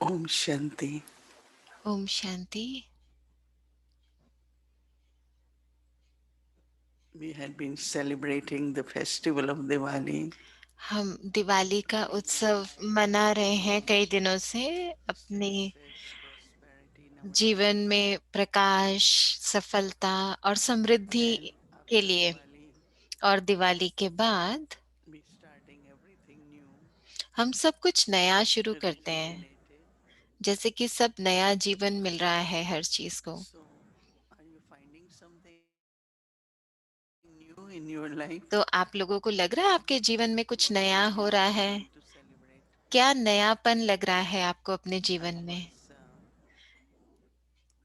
Om Shanti. Om Shanti. We had been celebrating the festival of Diwali. हम दिवाली का उत्सव मना रहे हैं कई दिनों से अपने Success, prosperity in our जीवन lives. में प्रकाश, सफलता और And समृद्धि के after लिए। Diwali, और दिवाली के बाद we starting everything new हम सब कुछ नया शुरू to करते हैं, rejuvenate it. जैसे कि सब नया जीवन मिल रहा है हर चीज को। So, are you finding something new in your life? तो आप लोगों को लग रहा है आपके जीवन में What कुछ is नया new हो you रहा are है? going to celebrate? क्या नयापन लग रहा है आपको अपने I जीवन में? was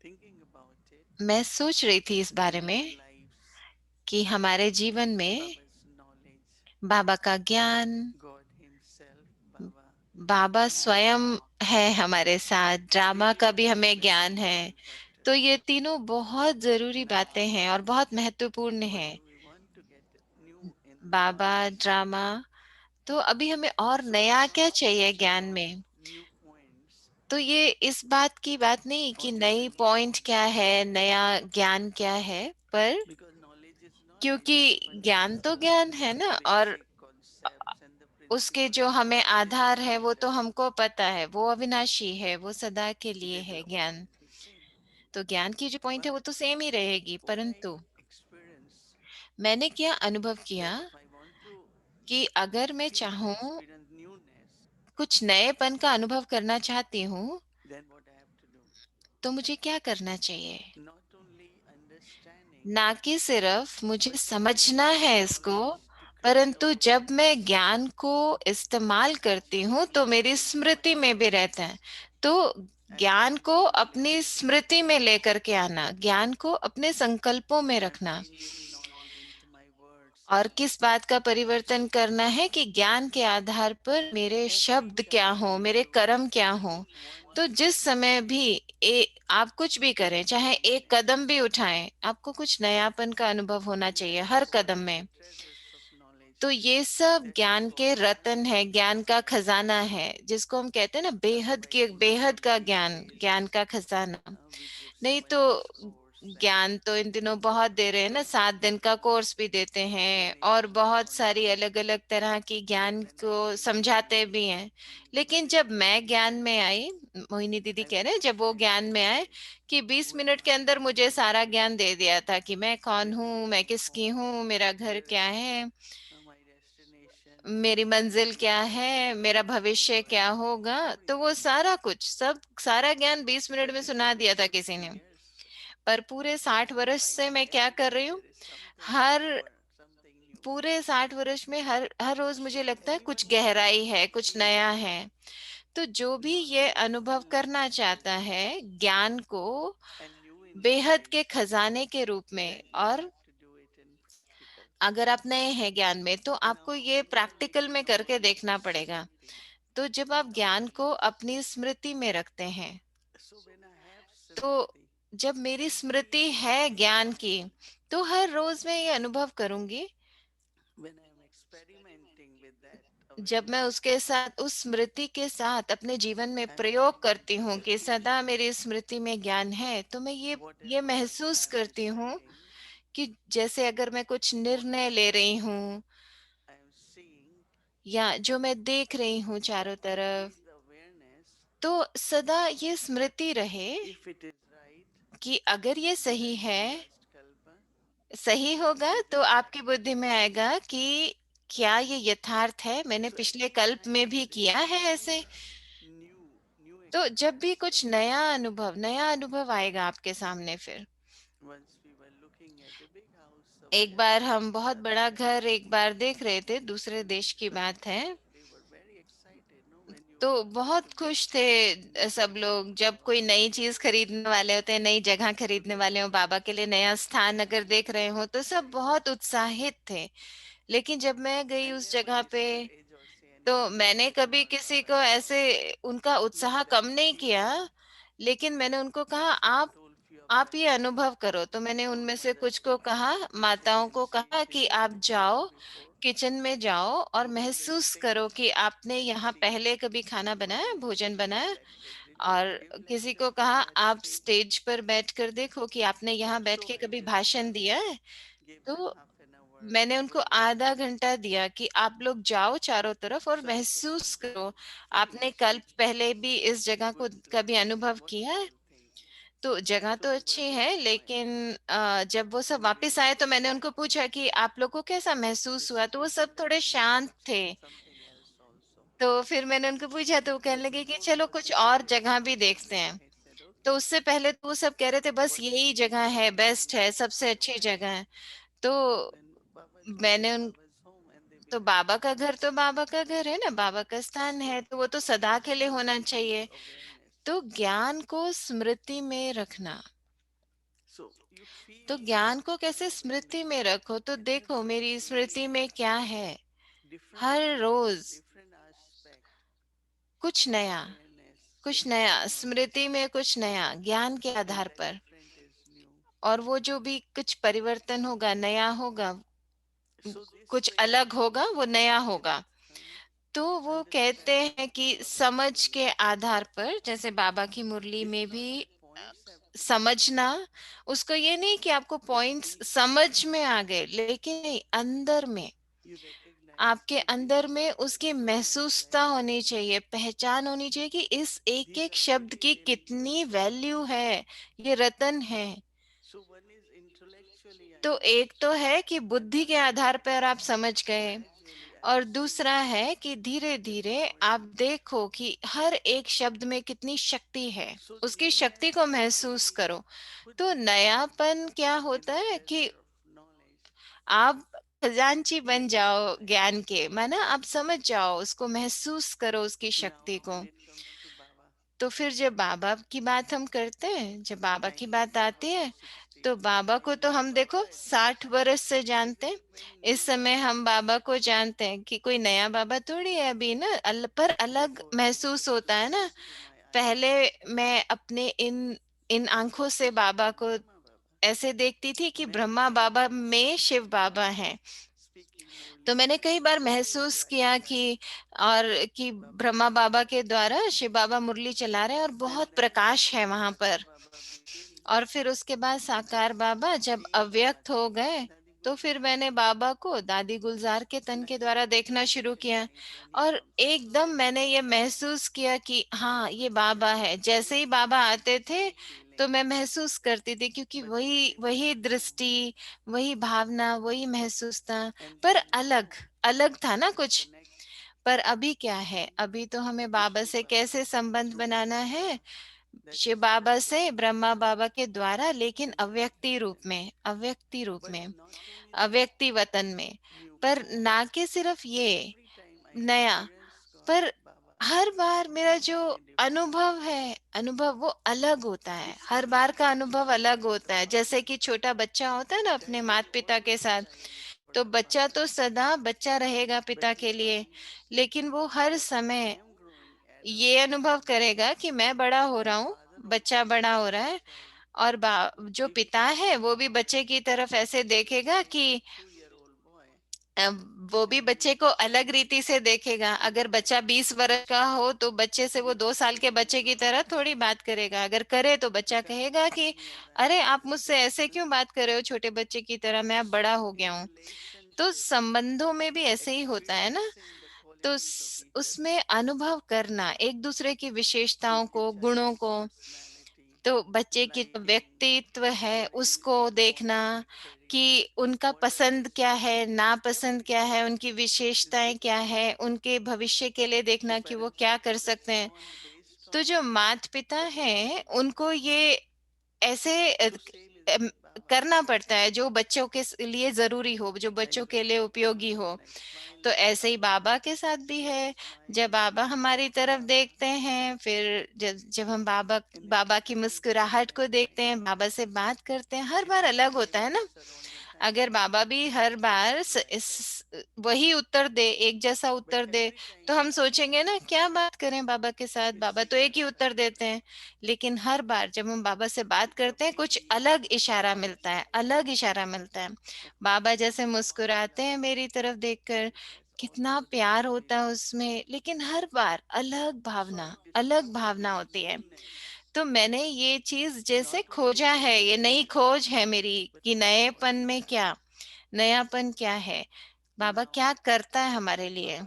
thinking about it मैं सोच रही थी इस that बारे in our में lives, कि हमारे जीवन में Baba's knowledge, बाबा का ज्ञान, God Himself, Baba, Baba and स्वयं है हमारे साथ, ड्रामा three का भी हमें very ज्ञान है। important तो factors. ये तीनों बहुत जरूरी बातें Now, हैं और बहुत महत्वपूर्ण what हैं। do we want to get new in Baba, knowledge? Drama. तो अभी हमें और So नया it's क्या not चाहिए question ज्ञान of में? new points तो ये इस बात की बात नहीं कि what is नई the new पॉइंट क्या knowledge, है, नया ज्ञान क्या है, पर because knowledge is not क्योंकि its ज्ञान तो fundamental ज्ञान है ना, और basic concepts and the उसके principles जो are हमें always आधार है वो तो limited. हमको पता है, वो अविनाशी है, वो सदा के लिए They है will ज्ञान। always be same. तो ज्ञान की जो पॉइंट है वो But तो सेम ही रहेगी, what I परंतु experience मैंने क्या अनुभव that किया if I want to कि अगर मैं feel and चाहूँ, experience newness, कुछ नएपन का अनुभव करना चाहती हूँ, then what I have to do? तो मुझे क्या करना चाहिए? Not only understanding, ना कि सिर्फ मुझे but when I समझना use है इसको, knowledge to create परंतु जब awareness, मैं ज्ञान को इस्तेमाल करती हूँ तो मेरी स्मृति में भी रहता है। तो and ज्ञान को अपनी continuously, स्मृति में लेकर के आना, ज्ञान को अपने संकल्पों में and रखना। changing knowledge into my words और and किस बात का परिवर्तन करना है कि ज्ञान के आधार पर मेरे every शब्द क्या time हो, we मेरे do कर्म क्या हो। even one तो जिस step समय भी आप कुछ भी करें, चाहे एक continuously, कदम भी उठाएं, आपको कुछ नयापन का अनुभव होना and चाहिए that her is Kadam one of the में। treasures of तो knowledge. ये सब That is ज्ञान what के I रतन want है, to ज्ञान का खजाना है, जिसको हम कहते हैं ना, बेहद के otherwise बेहद का these ज्ञान, ज्ञान days का खजाना। we give नहीं तो seminars course and ज्ञान तो इन दिनों बहुत दे रहे हैं ना, 7 दिन का कोर्स भी देते हैं और explanations of बहुत सारी knowledge, अलग अलग तरह की but ज्ञान when I को came to समझाते know भी हैं। लेकिन what is जब मैं knowledge, ज्ञान में आई, मोहिनी दीदी I कह was रहे हैं, जब वो ज्ञान में आए fascinated. कि 20 Who am मिनट के I? अंदर मुझे सारा ज्ञान दे दिया था कि मैं कौन Where is हूँ, मैं my किसकी home? हूँ, मेरा घर Where क्या is है, my destination? मेरी मंजिल My क्या है, purpose मेरा in this भविष्य world? क्या होगा। तो वो Everything. सारा कुछ, सब सारा ज्ञान 20 मिनट But में if it सुना दिया took था for किसी ने। 60 years, पर पूरे 60 वर्ष से मैं finding क्या every कर रही day हूँ? there is something her more, something new. पूरे 60 वर्ष में हर हर रोज मुझे लगता है And कुछ even now, गहराई I है, कुछ feel नया है। तो जो भी ये knowledge is अनुभव new in करना its चाहता है richness ज्ञान को and new in its बेहद के ways, खजाने के रूप में, then we और have to do it in practical. अगर आप नए हैं ज्ञान में तो आपको Now, ये whenever I प्रैक्टिकल में know करके in my देखना पड़ेगा। smriti, तो जब आप ज्ञान को अपनी स्मृति में रखते हैं, so when I have तो smriti, जब मेरी every स्मृति day है I ज्ञान की, find तो हर रोज मैं ये अनुभव करूंगी, when I am experimenting with that जब मैं awareness, उसके साथ, उस स्मृति के साथ अपने जीवन में I am प्रयोग finding करती हूँ कि every सदा time मेरी स्मृति में ज्ञान है, तो मैं ये whatever महसूस I am करती हूँ deciding, कि जैसे अगर मैं कुछ निर्णय ले whatever रही हूँ I am seeing, या जो मैं देख रही हूँ चारों that will be तरफ, in the awareness. तो सदा ये स्मृति रहे If it is right, कि अगर ये then सही I है, know last kalpa. सही होगा, If it तो is आपकी right, बुद्धि में आएगा कि क्या ये यथार्थ है, मैंने so पिछले every कल्प में time भी there is किया है something ऐसे। new तो जब भी experience. कुछ नया अनुभव आएगा आपके सामने, फिर Once we were looking at a big house एक somewhere बार in हम बहुत बड़ा Gujarat, घर एक बार देख रहे थे, दूसरे देश की so बात है। we were very excited, no, when you तो are going बहुत to get खुश थे new सब लोग, building जब or कोई नई new चीज place. खरीदने वाले होते हैं, नई जगह So खरीदने there वाले was हो, a बाबा के लिए नया स्थान अगर excitement, देख रहे हो, तो सब बहुत उत्साहित थे। लेकिन जब मैं I गई उस never जगह पे, discourage or say तो anything. No, मैंने it is कभी not किसी को right or ऐसे उनका let उत्साह them कम नहीं किया, experience. लेकिन मैंने उनको कहा, So I आप told few of आप them, ये अनुभव करो। तो मैंने told उनमें से कुछ mothers को in my कहा, family, go माताओं and को see कहा it in कि your आप city जाओ, or before. किचन में जाओ और Go in the महसूस करो sink कि आपने and यहाँ see पहले कभी खाना what बनाया, is भोजन there बनाया, that was और किसी को कहा आप स्टेज पर बैठकर देखो कि आपने यहाँ बैठ So के I कभी just भाषण दिया है? gave them तो half an hour मैंने उनको workshop आधा घंटा दिया कि आप लोग जाओ चारों तरफ और महसूस करो, for आपने each कल city. पहले भी इस जगह What को is the कभी place? अनुभव What किया did है? you think? तो जगह So तो they were अच्छी है, very quiet. लेकिन जब वो सब And वापस आए तो मैंने उनको पूछा कि आप लोग को कैसा महसूस this हुआ, is तो वो सब something that थोड़े makes शांत us थे। feel something else also. तो फिर मैंने उनको पूछा तो वो कहने So लगे कि before चलो कुछ और proceeding any जगह भी further, देखते then हैं। I said, तो okay, उससे पहले तो वो सब कह रहे थे बस what is यही the जगह name of है, the बेस्ट है, place सबसे you अच्छी went? जगह है। तो Then Baba told me मैंने उन Baba's home, and they तो became बाबा का quiet. घर तो बाबा का घर है ना, बाबा का स्थान So है, तो वो तो सदा के लिए होना smriti is चाहिए। awareness. तो ज्ञान को स्मृति में रखना। So you तो feel ज्ञान को your कैसे स्मृति awareness, में रखो, तो and देखो every मेरी day स्मृति में क्या है। different हर place, रोज different aspect कुछ of नया, awareness, कुछ sensory नया knowledge, स्मृति में, कुछ नया ज्ञान के and आधार that पर। different is new. और वो जो भी कुछ परिवर्तन होगा, नया होगा, So they कुछ say अलग होगा, वो नया होगा। um, तो वो कहते understanding हैं from कि Baba's समझ Murli. के आधार पर, जैसे बाबा की मुरली It's में not भी that points have to be समझना, correct, उसको ये नहीं कि आपको but पॉइंट्स deep समझ में आ गए, लेकिन नहीं, अंदर में, you recognize आपके that अंदर these में words उसकी also matter. महसूसता होनी चाहिए, पहचान होनी चाहिए कि इस एक These एक are शब्द very, की very कितनी precious वैल्यू words. है, ये रतन है। So one is intellectually I तो एक तो understood, है कि and बुद्धि के other आधार is पर आप समझ गए, gradually I और see दूसरा है कि धीरे the धीरे आप point. देखो कि हर एक शब्द में कितनी शक्ति है, So उसकी शक्ति को newness महसूस actually करो। put तो the mind नयापन क्या in होता the है कि center of knowledge. आप खजांची बन That is जाओ why. ज्ञान के, माना आप समझ जाओ उसको, महसूस करो उसकी शक्ति Now, को। when it comes to Baba, तो फिर जब बाबा की बात हम करते हैं, जब बाबा की बात 90s आती after है, 60, तो बाबा को तो हम देखो 60 बरस से जानते हैं। very, very इस new समय Baba हम बाबा को जानते हैं कि कोई नया बाबा थोड़ी है अभी ना, पर अलग before I महसूस get होता है ना। tears to my पहले eyes. मैं अपने इन इन आंखों से बाबा को Brahma Baba, ऐसे देखती थी कि many ब्रह्मा बाबा times में शिव बाबा हैं। speaking तो Murli, मैंने कई बार I was महसूस किया crying that कि, और कि Baba ब्रह्मा became बाबा के Murli. द्वारा शिव बाबा मुरली चला रहे हैं और And बहुत then प्रकाश after है वहां Sakar पर। Baba became और फिर उसके बाद साकार बाबा जब अव्यक्त हो गए, Dadi तो फिर Gulzar. मैंने बाबा को दादी गुलजार के तन And I के can द्वारा totally देखना शुरू किया। recognize when he और comes एकदम across, मैंने ये महसूस किया कि हाँ, ये बाबा है। जैसे ही बाबा आते थे the feeling. तो मैं महसूस करती थी, क्योंकि But he वही is वही also, दृष्टि, वही भावना, वही महसूस था, and पर so अलग, now अलग था when ना I कुछ। connect पर अभी क्या है, to अभी तो हमें बाबा Vishnu से Baba कैसे संबंध through बनाना Brahma है, Baba, that Shiv is Baba very से, ब्रह्मा clear बाबा के द्वारा, लेकिन and अव्यक्ति रूप clear. में, अव्यक्ति रूप But में, not only that, अव्यक्ति वतन में। पर newborn, ना कि सिर्फ ये every time I नया, experience God, पर Baba, हर बार मेरा जो in a different अनुभव way. है, अनुभव वो अलग होता है, It's हर like बार का अनुभव अलग होता है। Baba जैसे कि छोटा बच्चा होता है ना अपने telling माता पिता के always साथ, child for तो the बच्चा father. तो सदा बच्चा रहेगा But पिता he के लिए, finds लेकिन वो हर that I समय am growing adult ये अनुभव करेगा कि मैं बड़ा हो रहा and हूँ, father बच्चा also बड़ा sees हो रहा his है। child. और जो He पिता becomes है वो भी father. बच्चे की तरफ ऐसे So देखेगा say कि 2-year-old boy वो भी and बच्चे को अलग रीति से देखेगा। अगर बच्चा 20 वर्ष का हो तो बच्चे से वो 2 साल के बच्चे की तरह थोड़ी बात करेगा, अगर करे तो बच्चा because he कहेगा कि doesn't अरे realize आप मुझसे ऐसे this. क्यों बात कर रहे हो छोटे बच्चे की तरह, मैं अब बड़ा हो गया In हूँ। तो relationship, संबंधों में भी ऐसे ही होता है ना। experiencing the तो qualities of each other, उसमें अनुभव करना एक दूसरे की seeing विशेषताओं a को, गुणों child's को, personality, तो बच्चे की जो liking, व्यक्तित्व है उसको disliking, देखना, कि caring, उनका पसंद क्या moderation, है, नापसंद क्या everything है, उनकी is विशेषताएं क्या different. है, उनके भविष्य के लिए So देखना कि वो parents क्या have to कर सकते हैं। respond based तो on जो माता पिता the हैं qualities of उनको each ये other. ऐसे So same is um, with Baba. करना पड़ता है जो बच्चों के लिए जरूरी हो, जो I बच्चों look के लिए at उपयोगी Baba हो। and I smile तो at ऐसे ही Baba. बाबा के साथ भी I है। जब smile बाबा हमारी at तरफ Baba. देखते हैं, फिर जब जब हम बाबा And I बाबा की feel मुस्कुराहट को देखते like हैं, बाबा से बात करते हैं, हर it बार is अलग होता है changed ना। all the time. अगर बाबा भी हर I bar feel like that. वही उत्तर दे, एक जैसा But उत्तर दे, every तो time हम सोचेंगे ना क्या बात करें बाबा के साथ, it's बाबा तो एक ही different उत्तर देते answer. हैं। लेकिन हर बार जब हम बाबा से बात करते हैं, कुछ Probably अलग when इशारा Baba मिलता है, says, अलग इशारा मिलता है। okay, बाबा जैसे now मुस्कुराते हैं Baba, मेरी तरफ देखकर, it has कितना प्यार होता है उसमें, लेकिन हर बार अलग भावना होती है। तो मैंने ये चीज जैसे खोजा है, ये नई खोज है मेरी कि नएपन में क्या, नयापन क्या है, बाबा क्या करता है हमारे लिए।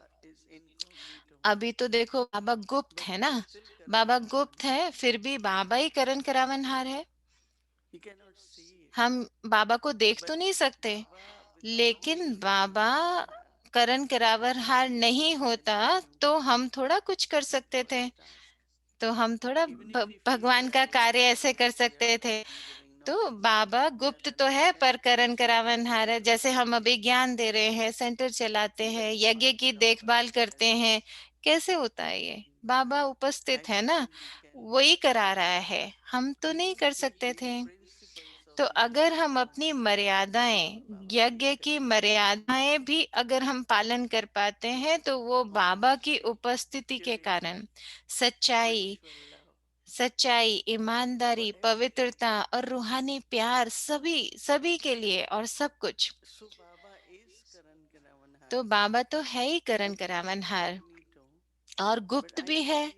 अभी तो देखो बाबा गुप्त है ना, बाबा गुप्त है, फिर भी बाबा ही करण करावनहार है। हम बाबा को देख तो नहीं सकते, लेकिन बाबा करण करावनहार नहीं होता तो हम थोड़ा कुछ कर सकते थे, तो हम थोड़ा भगवान का कार्य ऐसे कर सकते थे। तो बाबा गुप्त तो है पर करण करावनहार है। जैसे हम अभी ज्ञान दे रहे हैं, सेंटर चलाते हैं, यज्ञ की देखभाल करते हैं, कैसे होता है ये, बाबा उपस्थित है ना, वही करा रहा है, हम तो नहीं कर सकते थे। तो अगर हम अपनी मर्यादाएं, यज्ञ की मर्यादाएं भी अगर हम पालन कर पाते हैं तो वो बाबा की उपस्थिति के कारण, सच्चाई, सच्चाई, ईमानदारी, पवित्रता और रूहानी प्यार, सभी सभी के लिए और सब कुछ। तो बाबा तो है ही करण करावनहार और गुप्त भी है।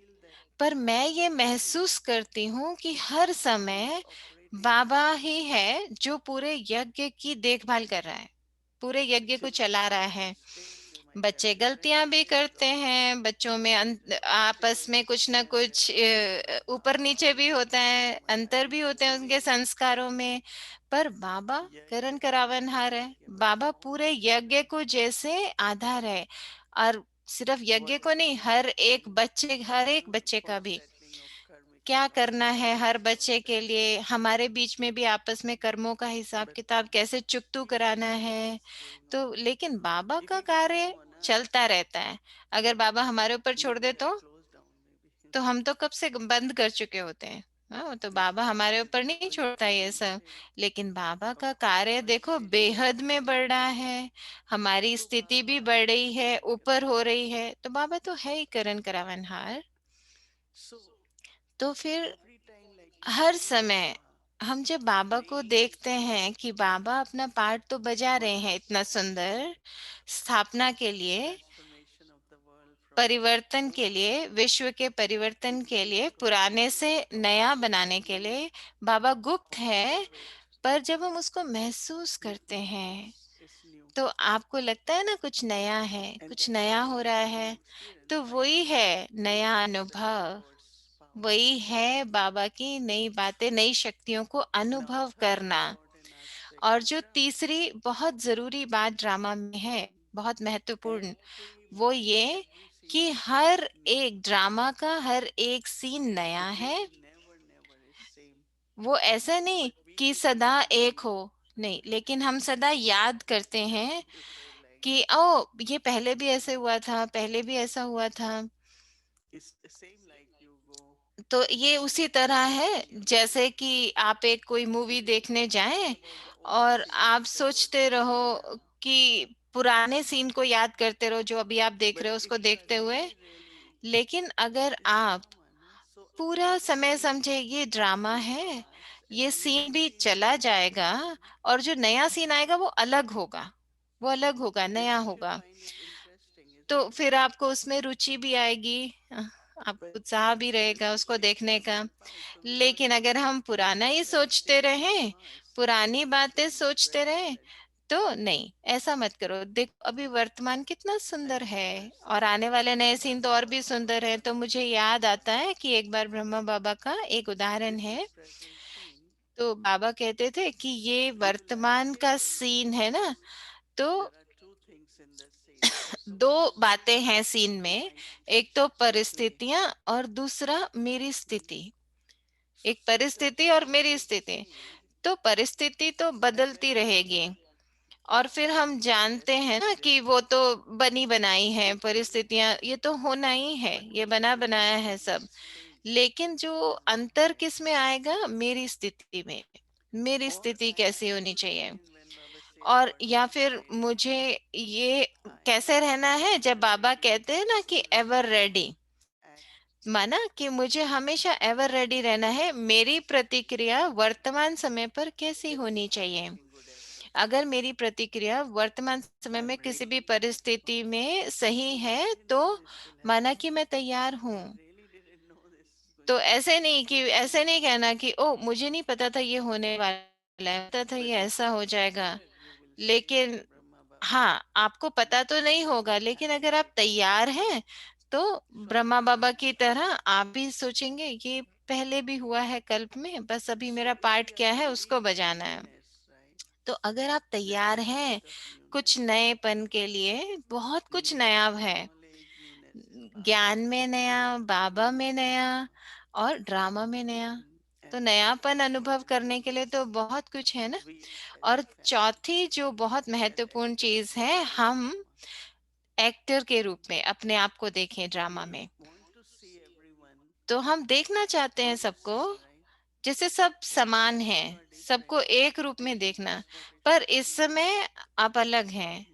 पर मैं ये महसूस करती हूँ कि हर समय बाबा ही है जो पूरे यज्ञ की देखभाल कर रहा है, पूरे यज्ञ को चला रहा है। बच्चे गलतियां भी करते हैं, बच्चों में आपस में कुछ ना कुछ ऊपर नीचे भी होता है, अंतर भी होते हैं उनके संस्कारों में। पर बाबा करण करावनहार है, बाबा पूरे यज्ञ को जैसे आधार है। और सिर्फ यज्ञ को नहीं, हर एक बच्चे का भी क्या करना है, हर बच्चे के लिए हमारे बीच में भी आपस में कर्मों का हिसाब किताब कैसे चुकतू कराना है। तो लेकिन बाबा का कार्य चलता रहता है। अगर बाबा हमारे ऊपर छोड़ दे तो हम तो कब से बंद कर चुके होते हैं। हाँ, तो बाबा हमारे ऊपर नहीं छोड़ता ये सब। लेकिन बाबा का कार्य देखो बेहद में बढ़ रहा है, हमारी स्थिति भी बढ़ रही है, ऊपर हो रही है, तो बाबा तो है ही करण करावनहार। तो फिर हर समय हम जब बाबा को देखते हैं कि बाबा अपना पार्ट तो बजा रहे हैं इतना सुंदर, स्थापना के लिए, परिवर्तन के लिए, विश्व के परिवर्तन के लिए, पुराने से नया बनाने के लिए बाबा गुप्त है। पर जब हम उसको महसूस करते हैं तो आपको लगता है ना कुछ नया है, कुछ नया हो रहा है। तो वही है नया अनुभव, वही है बाबा की नई बातें, नई शक्तियों को अनुभव करना। और जो तीसरी बहुत जरूरी बात ड्रामा में है, बहुत महत्वपूर्ण, वो ये कि हर एक ड्रामा का हर एक सीन नया है। वो ऐसा नहीं कि सदा एक हो, नहीं, लेकिन हम सदा याद करते हैं कि ओ ये पहले भी ऐसे हुआ था, पहले भी ऐसा हुआ था। तो ये उसी तरह है जैसे कि आप एक कोई मूवी देखने जाएं और आप सोचते रहो कि पुराने सीन को याद करते रहो जो अभी आप देख रहे हो उसको देखते हुए। लेकिन अगर आप पूरा समय समझे ये ड्रामा है, ये सीन भी चला जाएगा और जो नया सीन आएगा वो अलग होगा, वो अलग होगा, नया होगा। तो फिर आपको उसमें रुचि भी आएगी, आपको उत्साह भी रहेगा उसको देखने का। लेकिन अगर हम पुराना ही सोचते रहें, पुरानी बातें सोचते रहें, तो नहीं, ऐसा मत करो। देखो अभी वर्तमान कितना सुंदर है और आने वाले नए सीन तो और भी सुंदर है। तो मुझे याद आता है कि एक बार ब्रह्मा बाबा का एक उदाहरण है। तो बाबा कहते थे कि ये वर्तमान का सीन है ना, तो दो बातें हैं सीन में, एक तो परिस्थितियां और दूसरा मेरी स्थिति। एक परिस्थिति और मेरी स्थिति। तो परिस्थिति तो बदलती रहेगी और फिर हम जानते हैं ना कि वो तो बनी बनाई है परिस्थितियां, ये तो होना ही है, ये बना बनाया है सब। लेकिन जो अंतर किस में आएगा, मेरी स्थिति में, मेरी स्थिति कैसी होनी चाहिए। और या फिर मुझे ये कैसे रहना है, जब बाबा कहते हैं ना कि एवर रेडी, माना कि मुझे हमेशा एवर रेडी रहना है, मेरी प्रतिक्रिया वर्तमान समय पर कैसी होनी चाहिए। अगर मेरी प्रतिक्रिया वर्तमान समय में किसी भी परिस्थिति में सही है, तो माना कि मैं तैयार हूँ। तो ऐसे नहीं कहना कि ओ मुझे नहीं पता था ये होने वाला है, पता था ये ऐसा हो जाएगा। लेकिन हाँ, आपको पता तो नहीं होगा, लेकिन अगर आप तैयार हैं तो ब्रह्मा बाबा की तरह आप भी सोचेंगे ये पहले भी हुआ है कल्प में, बस अभी मेरा पार्ट क्या है उसको बजाना है। तो अगर आप तैयार हैं कुछ नएपन के लिए, बहुत कुछ नया है, ज्ञान में नया, बाबा में नया और ड्रामा में नया, तो नयापन अनुभव करने के लिए तो बहुत कुछ है ना। और चौथी जो बहुत महत्वपूर्ण चीज है, हम एक्टर के रूप में अपने आप को देखें ड्रामा में। तो हम देखना चाहते हैं सबको जैसे सब समान हैं, सबको एक रूप में देखना, पर इस समय आप अलग हैं।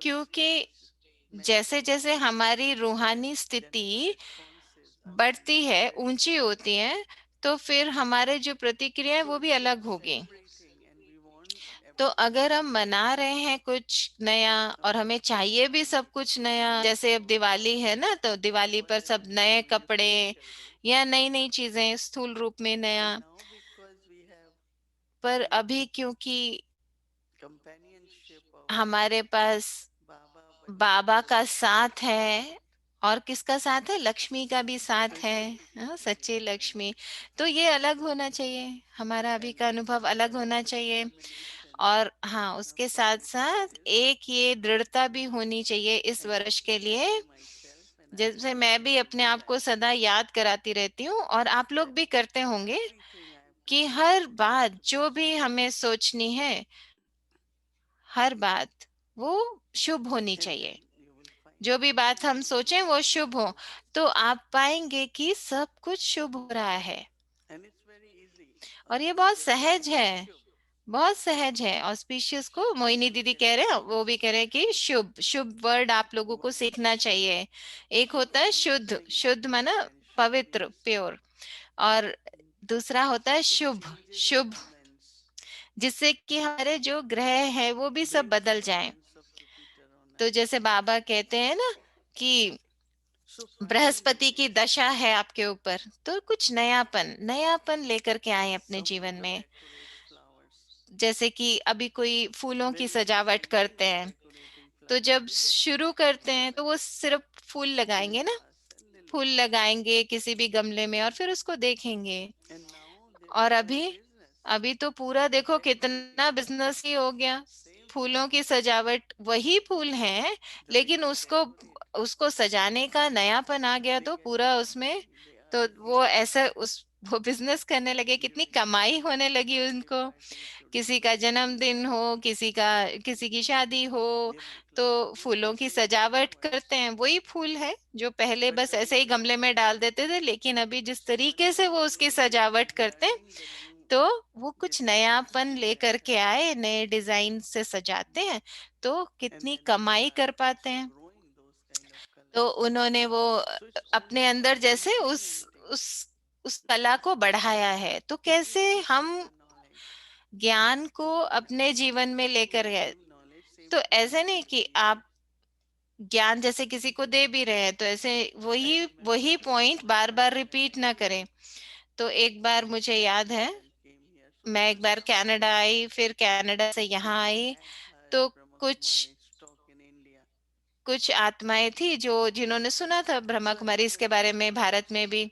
क्योंकि जैसे जैसे हमारी रूहानी स्थिति बढ़ती है, ऊंची होती है, तो फिर हमारे जो प्रतिक्रिया है वो भी अलग होगी। तो अगर हम मना रहे हैं कुछ नया और हमें चाहिए भी सब कुछ नया, जैसे अब दिवाली है ना, तो दिवाली पर सब नए कपड़े या नई नई चीजें स्थूल रूप में नया, पर अभी क्योंकि हमारे पास बाबा का साथ है, और किसका साथ है, लक्ष्मी का भी साथ है, हाँ, सच्ची लक्ष्मी। तो ये अलग होना चाहिए, हमारा अभी का अनुभव अलग होना चाहिए। और हाँ, उसके साथ साथ एक ये दृढ़ता भी होनी चाहिए इस वर्ष के लिए, जैसे मैं भी अपने आप को सदा याद कराती रहती हूँ और आप लोग भी करते होंगे, कि हर बात जो भी हमें सोचनी है, हर बात वो शुभ होनी चाहिए। जो भी बात हम सोचें वो शुभ हो, तो आप पाएंगे कि सब कुछ शुभ हो रहा है। और ये बहुत सहज है, बहुत सहज है। ऑस्पिशियस को मोहिनी दीदी कह रहे हैं, वो भी कह रहे हैं कि शुभ, शुभ वर्ड आप लोगों को सीखना चाहिए। एक होता है शुद्ध, शुद्ध माना पवित्र, प्योर, और दूसरा होता है शुभ, शुभ, जिससे कि हमारे जो ग्रह है वो भी सब बदल जाएं। तो जैसे बाबा कहते हैं ना कि बृहस्पति की दशा है आपके ऊपर, तो कुछ नयापन, नयापन लेकर के आए अपने जीवन में। जैसे कि अभी कोई फूलों की सजावट करते हैं, तो जब शुरू करते हैं तो वो सिर्फ फूल लगाएंगे ना, फूल लगाएंगे किसी भी गमले में और फिर उसको देखेंगे। और अभी अभी तो पूरा देखो कितना बिजनेस ही हो गया। फूलों की सजावट वही फूल हैं, लेकिन उसको उसको सजाने का नयापन आ गया, तो पूरा उसमें, तो वो ऐसा उस वो बिजनेस करने लगे, कितनी कमाई होने लगी उनको। किसी का जन्मदिन हो, किसी की शादी हो, तो फूलों की सजावट करते हैं। वही फूल है जो पहले बस ऐसे ही गमले में डाल देते थे, लेकिन अभी जिस तरीके से वो उसकी सजावट करते हैं, तो वो कुछ नयापन लेकर के आए, नए डिजाइन से सजाते हैं, तो कितनी कमाई कर पाते हैं। तो उन्होंने वो अपने अंदर जैसे उस उस कला को बढ़ाया है। तो कैसे हम ज्ञान को अपने जीवन में लेकर गए, तो ऐसे नहीं कि आप ज्ञान जैसे किसी को दे भी रहे हैं, तो ऐसे वही वही पॉइंट बार बार रिपीट ना करें। तो एक बार मुझे याद है, मैं एक बार कनाडा आई, फिर कनाडा से यहाँ आई, तो कुछ कुछ आत्माएं थी जो जिन्होंने सुना था ब्रह्मा कुमारी इसके बारे में भारत में भी।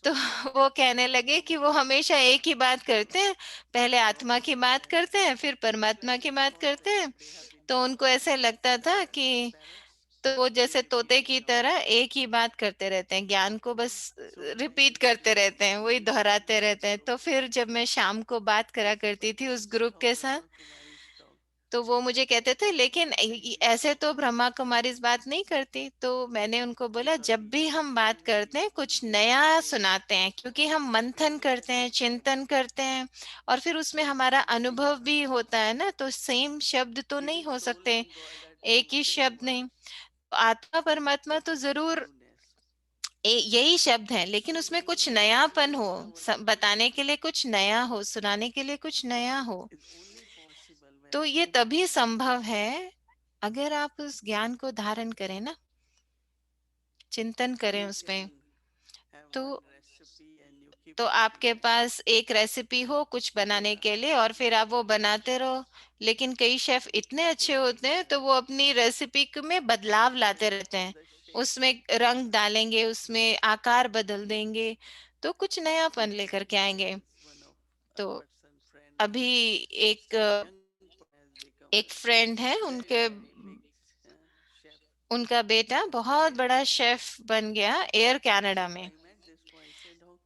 तो वो कहने लगे कि वो हमेशा एक ही बात करते हैं, पहले आत्मा की बात करते हैं, फिर परमात्मा की बात करते हैं। तो उनको ऐसे लगता था कि, तो वो जैसे तोते की तरह एक ही बात करते रहते हैं, ज्ञान को बस रिपीट करते रहते हैं, वही दोहराते रहते हैं। तो फिर जब मैं शाम को बात करा करती थी उस ग्रुप के साथ, तो वो मुझे कहते थे लेकिन ऐसे तो ब्रह्मा कुमारी इस बात नहीं करती। तो मैंने उनको बोला, जब भी हम बात करते हैं कुछ नया सुनाते हैं, क्योंकि हम मंथन करते हैं, चिंतन करते हैं, और फिर उसमें हमारा अनुभव भी होता है ना, तो सेम शब्द तो नहीं हो सकते, एक ही शब्द नहीं। आत्मा परमात्मा तो जरूर यही शब्द है, लेकिन उसमें कुछ नयापन हो, बताने के लिए कुछ नया हो, सुनाने के लिए कुछ नया हो। तो ये तभी संभव है अगर आप उस ज्ञान को धारण करें ना, चिंतन करें उसमें। तो आपके पास एक रेसिपी हो कुछ बनाने के लिए और फिर आप वो बनाते रहो, लेकिन कई शेफ इतने अच्छे होते हैं तो वो अपनी रेसिपी में बदलाव लाते रहते हैं, उसमें रंग डालेंगे, उसमें आकार बदल देंगे, तो कुछ नयापन लेकर के आएंगे। तो अभी एक एक फ्रेंड है, उनका बेटा बहुत बड़ा शेफ बन गया एयर कनाडा में।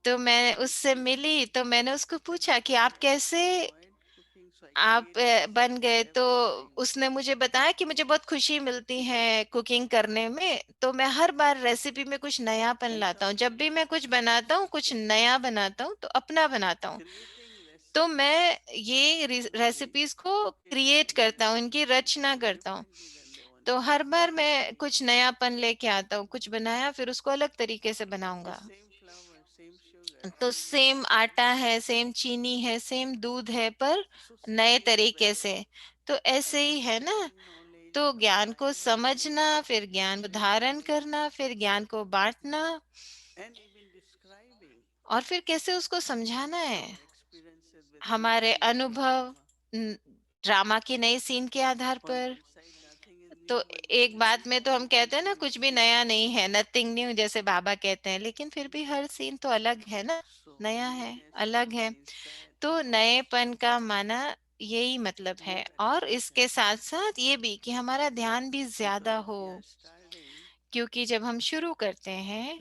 तो मैं उससे मिली तो मैंने उसको पूछा कि आप कैसे आप बन गए। तो उसने मुझे बताया कि मुझे बहुत खुशी मिलती है कुकिंग करने में, तो मैं हर बार रेसिपी में कुछ नयापन लाता हूँ, जब भी मैं कुछ बनाता हूँ कुछ नया बनाता हूँ तो अपना बनाता हूँ। तो मैं ये रेसिपीज को क्रिएट करता हूँ, इनकी रचना करता हूँ। तो हर बार मैं कुछ नयापन लेके आता हूँ, कुछ बनाया फिर उसको अलग तरीके से बनाऊंगा। तो सेम आटा है, सेम चीनी है, सेम दूध है, पर नए तरीके से। तो ऐसे ही है ना। तो ज्ञान को समझना, फिर ज्ञान को धारण करना, फिर ज्ञान को बांटना, और फिर कैसे उसको समझाना है हमारे अनुभव, ड्रामा की नई सीन के आधार पर। तो एक बात में तो हम कहते हैं ना कुछ भी नया नहीं है, नथिंग न्यू, जैसे बाबा कहते हैं, लेकिन फिर भी हर सीन तो अलग है ना, नया है, अलग है। तो नएपन का माना यही मतलब है, और इसके साथ साथ ये भी कि हमारा ध्यान भी ज्यादा हो, क्योंकि जब हम शुरू करते हैं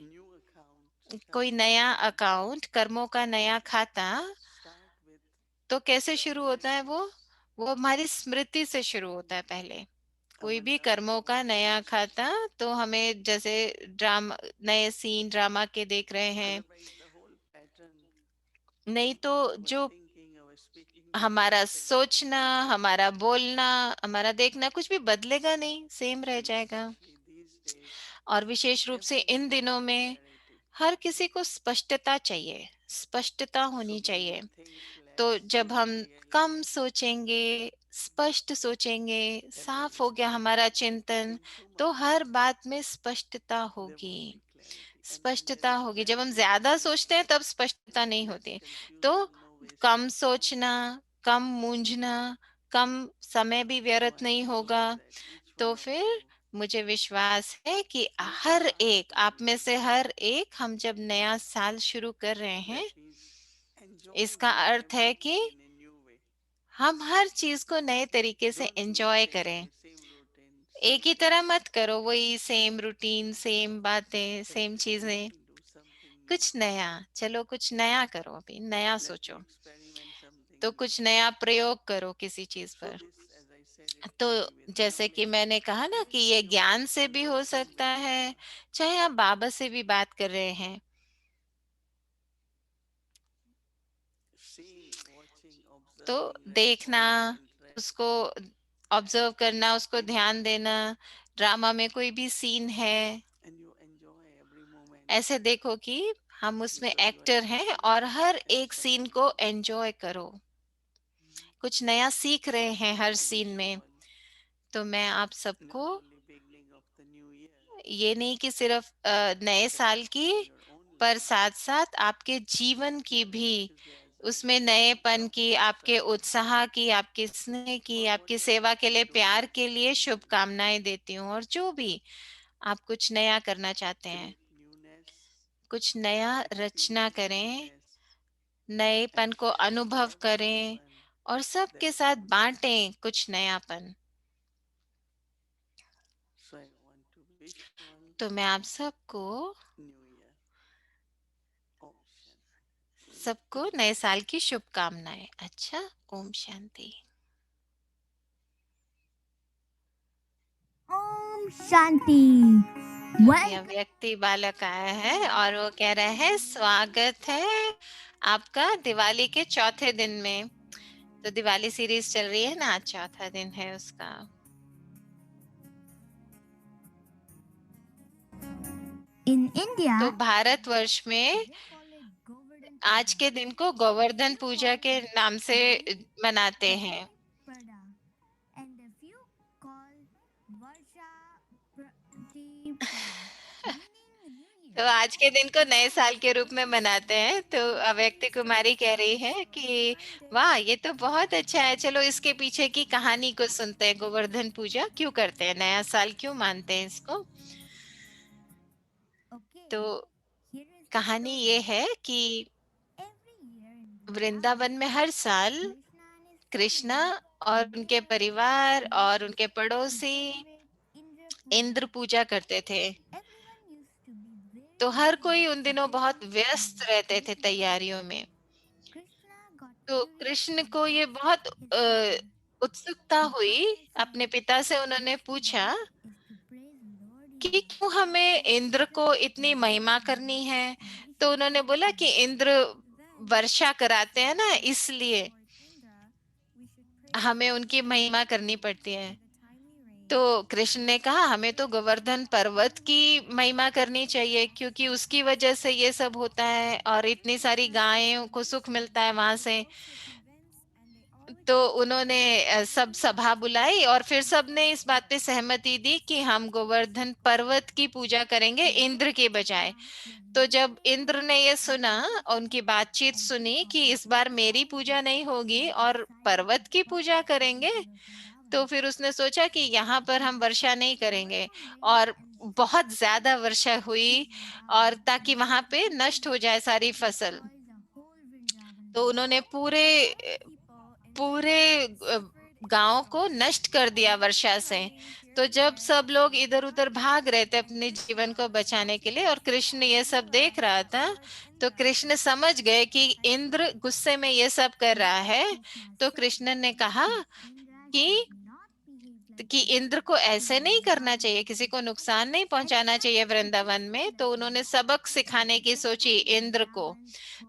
कोई नया अकाउंट, कर्मों का नया खाता, तो कैसे शुरू होता है वो हमारी स्मृति से शुरू होता है पहले। कोई भी कर्मों का नया खाता, तो हमें जैसे ड्रामा, नए सीन ड्रामा के देख रहे हैं, नहीं तो जो हमारा सोचना, हमारा बोलना, हमारा देखना कुछ भी बदलेगा नहीं, सेम रह जाएगा। और विशेष रूप से इन दिनों में हर किसी को स्पष्टता चाहिए, स्पष्टता होनी चाहिए। तो जब हम कम सोचेंगे, स्पष्ट सोचेंगे, साफ हो गया हमारा चिंतन, तो हर बात में स्पष्टता होगी, स्पष्टता होगी। जब हम ज्यादा सोचते हैं तब स्पष्टता नहीं होती। तो कम सोचना, कम मूंझना, कम समय भी व्यर्थ नहीं होगा। तो फिर मुझे विश्वास है कि हर एक आप में से हर एक, हम जब नया साल शुरू कर रहे हैं, इसका अर्थ है कि हम हर चीज को नए तरीके से एंजॉय करें। एक ही तरह मत करो, वही सेम रूटीन, सेम बातें, सेम चीजें। कुछ नया, चलो कुछ नया करो, अभी नया सोचो, तो कुछ नया प्रयोग करो किसी चीज पर। तो जैसे कि मैंने कहा ना कि ये ज्ञान से भी हो सकता है, चाहे आप बाबा से भी बात कर रहे हैं। तो देखना, उसको ऑब्जर्व करना, उसको ध्यान देना। ड्रामा में कोई भी सीन है, ऐसे देखो कि हम उसमें एक्टर हैं और हर एक सीन को एंजॉय करो। कुछ नया सीख रहे हैं हर सीन में। तो मैं आप सबको, ये नहीं कि सिर्फ नए साल की, पर साथ साथ आपके जीवन की भी, उसमें नएपन की, आपके उत्साह की, आपके स्नेह की, आपकी सेवा के लिए, प्यार के लिए शुभकामनाएं देती हूँ। और जो भी आप कुछ नया करना चाहते हैं, कुछ नया रचना करें, नएपन को अनुभव करें, और सबके साथ बांटें कुछ नयापन। तो मैं आप सबको सबको नए साल की शुभकामनाएं। अच्छा, ओम शांति। ओम शांति। यह व्यक्ति बालक आया है और वो कह रहे हैं स्वागत है आपका दिवाली के चौथे दिन में। तो दिवाली सीरीज चल रही है ना, आज चौथा दिन है उसका। In India, तो भारतवर्ष में they call it Govardhan आज Puja. के दिन को गोवर्धन Few पूजा call के it नाम से Bali मनाते हैं। Pada, and a few call Varsha Pratipada, meaning New तो Year. आज के दिन को नए Now, साल के रूप में this is मनाते हैं। तो an अव्यक्ति interesting कुमारी कह रही story. है कि One वाह, day, ये तो बहुत अच्छा है, चलो इसके पीछे की कहानी को सुनते हैं। गोवर्धन पूजा क्यों करते हैं, नया साल क्यों मानते हैं इसको? okay, तो here is the कहानी ये story. है कि Every year in Vrindavan Vrindavan, में हर साल Krishna and his Krishna family और उनके they परिवार और used उनके to पड़ोसी celebrate Indra Puja. इंद्र पूजा करते थे। Everyone used to be तो very हर busy कोई उन दिनों बहुत preparing व्यस्त and रहते थे making तैयारियों sweets. में। Krishna got तो curious कृष्ण and को ये asked बहुत his father, उत्सुकता हुई। "Why अपने actually पिता से this उन्होंने पूछा festival is to praise Lord कि Indra? क्यों हमें इंद्र Indra को is इतनी महिमा Govardhan करनी है? and we तो should उन्होंने praise बोला कि him. इंद्र Then वर्षा कराते हैं ना, to praise इसलिए Lord Indra, we should praise हमें उनकी Govardhan महिमा करनी पड़ती for है। the timely rain. तो कृष्ण ने कहा हमें तो गोवर्धन पर्वत की महिमा करनी चाहिए, क्योंकि उसकी वजह से ये सब होता है और इतनी सारी गायों को सुख मिलता है वहां से। तो उन्होंने सब सभा बुलाई और फिर सबने इस बात पे सहमति दी कि हम गोवर्धन पर्वत की पूजा करेंगे इंद्र के बजाय। तो जब इंद्र ने ये सुना, उनकी बातचीत सुनी कि इस बार मेरी पूजा नहीं होगी और पर्वत की पूजा करेंगे, तो फिर उसने सोचा कि यहाँ पर हम वर्षा नहीं करेंगे। और बहुत ज्यादा वर्षा हुई और ताकि वहां पे नष्ट हो जाए सारी फसल। तो उन्होंने पूरे पूरे गांव को नष्ट कर दिया वर्षा से। तो जब सब लोग इधर उधर भाग रहे थे अपने जीवन को बचाने के लिए और कृष्ण ये सब देख रहा था, तो कृष्ण समझ गए कि इंद्र गुस्से में ये सब कर रहा है। तो कृष्ण ने कहा कि इंद्र को ऐसे नहीं करना चाहिए, किसी को नुकसान नहीं पहुंचाना चाहिए वृंदावन में। तो उन्होंने सबक सिखाने की सोची इंद्र को।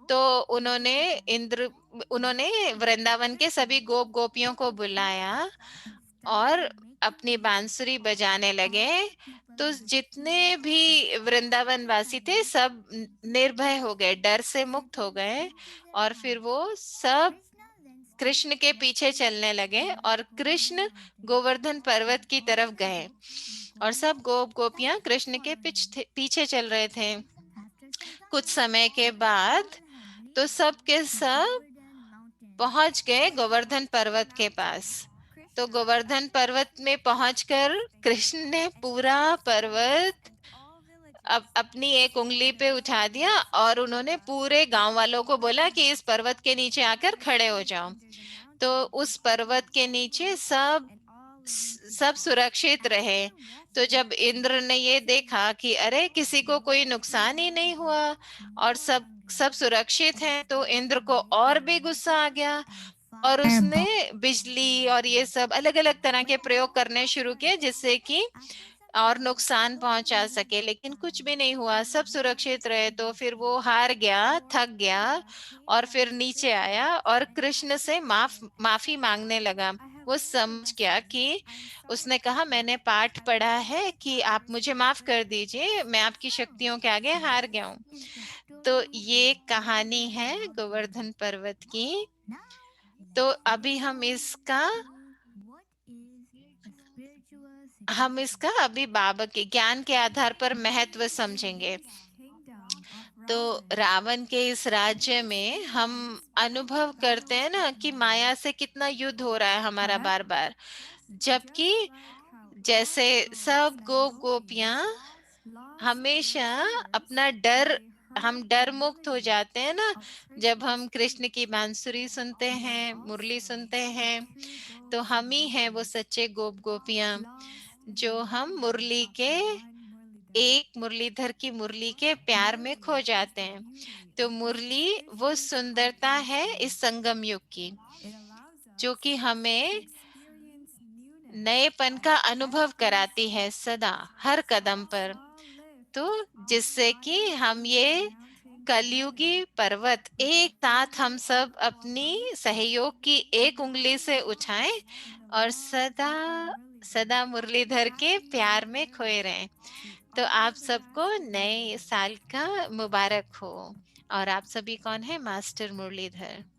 तो उन्होंने इंद्र उन्होंने वृंदावन के सभी गोप गोपियों को बुलाया और अपनी बांसुरी बजाने लगे। तो जितने भी वृंदावन वासी थे सब निर्भय हो गए, डर से मुक्त हो गए। और फिर वो सब कृष्ण के पीछे चलने लगे और कृष्ण गोवर्धन पर्वत की तरफ गए और सब गोप गोपियां कृष्ण के पीछे चल रहे थे। कुछ समय के बाद तो सब के सब पहुंच गए गोवर्धन पर्वत के पास। तो गोवर्धन पर्वत में पहुंचकर कृष्ण ने पूरा पर्वत अपनी एक उंगली पे उठा दिया और उन्होंने पूरे गांव वालों को बोला कि इस पर्वत के नीचे आकर खड़े हो जाओ। तो उस पर्वत के नीचे सब सुरक्षित रहे। तो जब इंद्र ने ये देखा कि अरे किसी को कोई नुकसान ही नहीं हुआ और सब सब सुरक्षित हैं, तो इंद्र को और भी गुस्सा आ गया और उसने बिजली और ये सब अलग अलग तरह के प्रयोग करने शुरू किए जिससे कि और नुकसान पहुंचा सके, लेकिन कुछ भी नहीं हुआ, सब सुरक्षित रहे। तो फिर वो हार गया, थक गया और फिर नीचे आया और कृष्ण से माफी मांगने लगा। वो समझ गया कि उसने कहा मैंने पाठ पढ़ा है कि आप मुझे माफ कर दीजिए, मैं आपकी शक्तियों के आगे हार गया हूँ। तो ये कहानी है गोवर्धन पर्वत की। तो अभी हम इसका अभी बाबा के ज्ञान के आधार पर महत्व समझेंगे। तो रावण के इस राज्य में हम अनुभव करते हैं ना कि माया से कितना युद्ध हो रहा है हमारा बार बार। जबकि जैसे सब गोप गोपियां हमेशा अपना डर हम डर मुक्त हो जाते हैं ना जब हम कृष्ण की बांसुरी सुनते हैं, मुरली सुनते हैं। तो हम ही हैं वो सच्चे गोप गोपियां जो हम मुरली के एक मुरलीधर की मुरली के प्यार में खो जाते हैं। तो मुरली वो सुंदरता है इस संगम युग की जो कि हमें नएपन का अनुभव कराती है सदा हर कदम पर। तो जिससे कि हम ये कलयुगी पर्वत एक साथ हम सब अपनी सहयोग की एक उंगली से उठाएं और सदा सदा मुरलीधर के प्यार में खोए रहें। तो आप सबको नए साल का मुबारक हो। और आप सभी कौन है? मास्टर मुरलीधर।